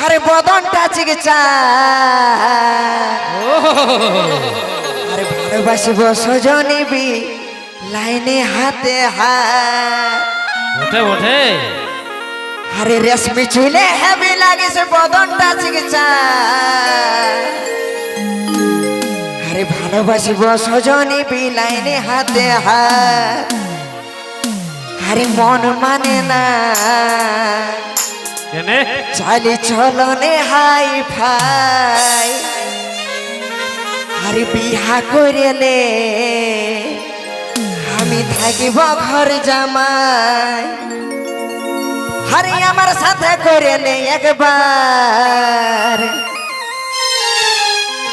আরে বদনটা চিকিৎসা আরে ভালোবাসিব সজনিবি লাইনে হাতে হাত ওঠে ওঠে আরে রেশমি চুলে হেবি লাগিছে বদনটা চিকিৎসা আরে ভালোবাসিব সজনিবি লাইনে হাতে হাত আরে মন মানে না কেনে চালি চলনে হাই ফাই আরে বিহা করেলে আমি থাকিব ঘর জামাই আরে আমার সাথে করেলে একবার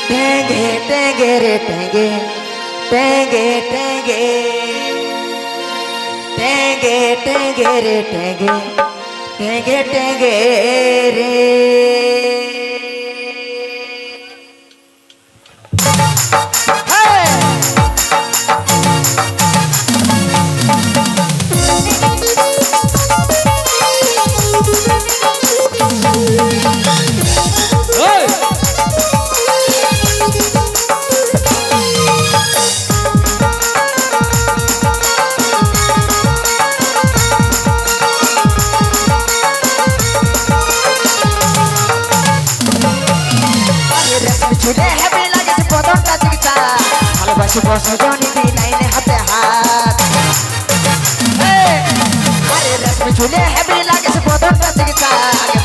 টেঙ্গে টেঙ্গে রে টেঙ্গে টেঙ্গে টেঙ্গে টেঙ্গে টেঙ্গে রে টেঙ্গে টেঙ্গে টেঙ্গে রে ওই চুলে হেবি লাগেছে বদনটা চিকিৎসা ভালোবাসি বসজনি লাইনে হাতে হাত আরে রেশমি চুলে হেবি লাগেছে বদনটা চিকিৎসা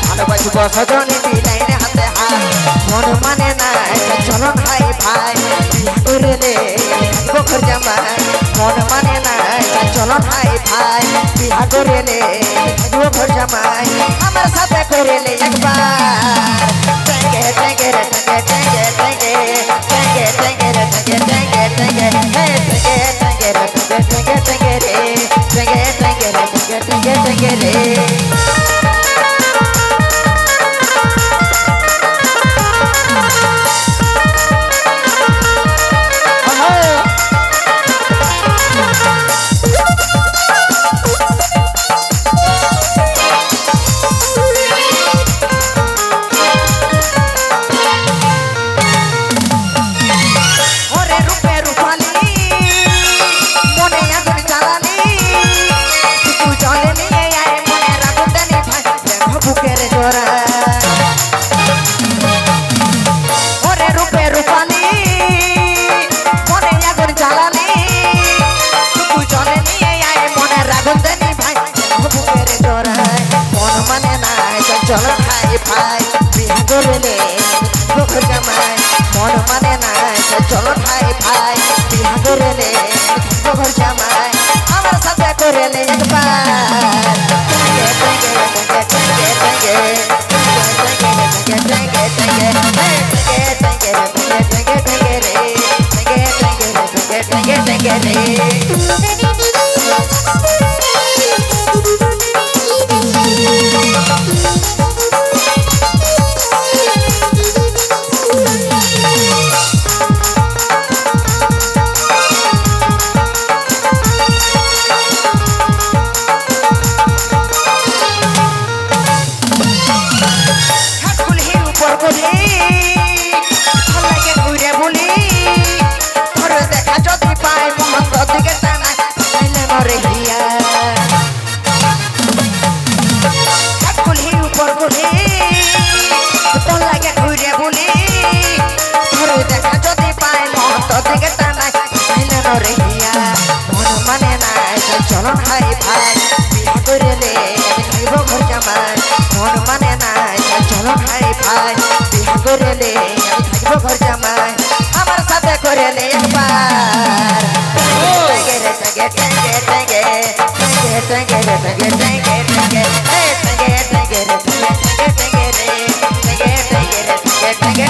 ভালোবাসি বসজনি লাইনে হাতে হাত মন মানে না চলন হাই ভাই বিয়া করেলে বখর জামাই মন মানে না চলন হাই ভাই বিয়া করেলে বখর জামাই আমার সাথে করেলে একবার টেঙ্গে টেঙ্গে রে টেঙ্গে টেঙ্গে টেঙ্গে টেঙ্গে রে টেঙ্গে টেঙ্গে টেঙ্গে হে টেঙ্গে টেঙ্গে রে টেঙ্গে টেঙ্গে রে টেঙ্গে টেঙ্গে রে টেঙ্গে টেঙ্গে রে ওরে রূপে রূপালি মনে আগুন জ্বালানি তুই জলে নিয়ে আয় মনে রাখুন দেনি ভাই প্রেম বুকের জোড়া ওরে রূপে রূপালি মনে আগুন জ্বালানি তুই জলে নিয়ে আয় মনে রাখুন দেনি ভাই প্রেম বুকের জোড়া মন মানে না চল ভাই ভাই বিয়া করলে বখর জামাই মন মানে না চল ভাই ভাই বিয়া করলে বখর জামাই আমার সাথে করলে একবার টেঙ্গে টেঙ্গে টেঙ্গে টেঙ্গে টেঙ্গে টেঙ্গে টেঙ্গে টেঙ্গে টেঙ্গে রে টেঙ্গে টেঙ্গে টেঙ্গে রে হাতগুলি উপর বলি ভাল লাগে ঘুরে বলি তোর দেখা যদি পাই মহন্ত দিকে টানা চাইলে নরে হিয়া হাতগুলি উপর বলি তোর লাগে ঘুরে বলি তোর দেখা যদি পাই মহন্ত দিকে টানা চাইলে নরে হিয়া মন মানে না চলন হাই ভাই বিয়া করলে আমি খাইব ঘর জামাই মন মানে না চলন হাই ভাই বিয়া করলে আমি থাকবো ঘর জামাই আমার সাথে করলে একবার টেঙ্গে রে টেঙ্গে টেঙ্গে টেঙ্গে টেঙ্গে রে টেঙ্গে টেঙ্গে টেঙ্গে হে টেঙ্গে টেঙ্গে রে টেঙ্গে টেঙ্গে রে টেঙ্গে টেঙ্গে রে টেঙ্গে টেঙ্গে রে টেঙ্গে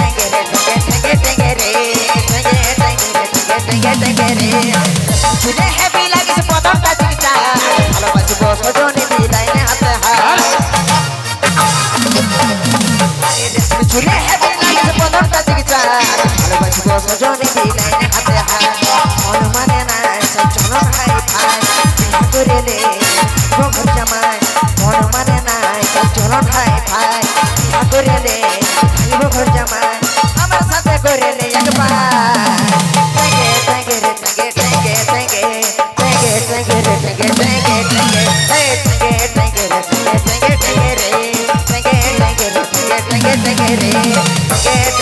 টেঙ্গে রে টেঙ্গে টেঙ্গে রে টেঙ্গে টেঙ্গে রে টেঙ্গে টেঙ্গে রে চুলে হেবি লাগিছে বদনটা চিকিৎসা ভালোবাসি বসজনি লাইনে হাতে হাত চুলে হেবি লাগিছে বদনটা চিকিৎসা ভালোবাসি বসজনি লাইনে হাতে হাত মন মানে না চলন হাই ভাই বিয়া করেলে বখর জামাই মন মানে না চলো ঠাই ঠাই করে নে খাইব ঘর জামাই আমার সাথে করে নে একবার ট্যাঙ্গে রে ট্যাঙ্গে ট্যাঙ্গে ট্যাঙ্গে ট্যাঙ্গে রে ট্যাঙ্গে ট্যাঙ্গে ট্যাঙ্গে এই ট্যাঙ্গে রে ট্যাঙ্গে ট্যাঙ্গে রে ট্যাঙ্গে ট্যাঙ্গে রে ট্যাঙ্গে ট্যাঙ্গে রে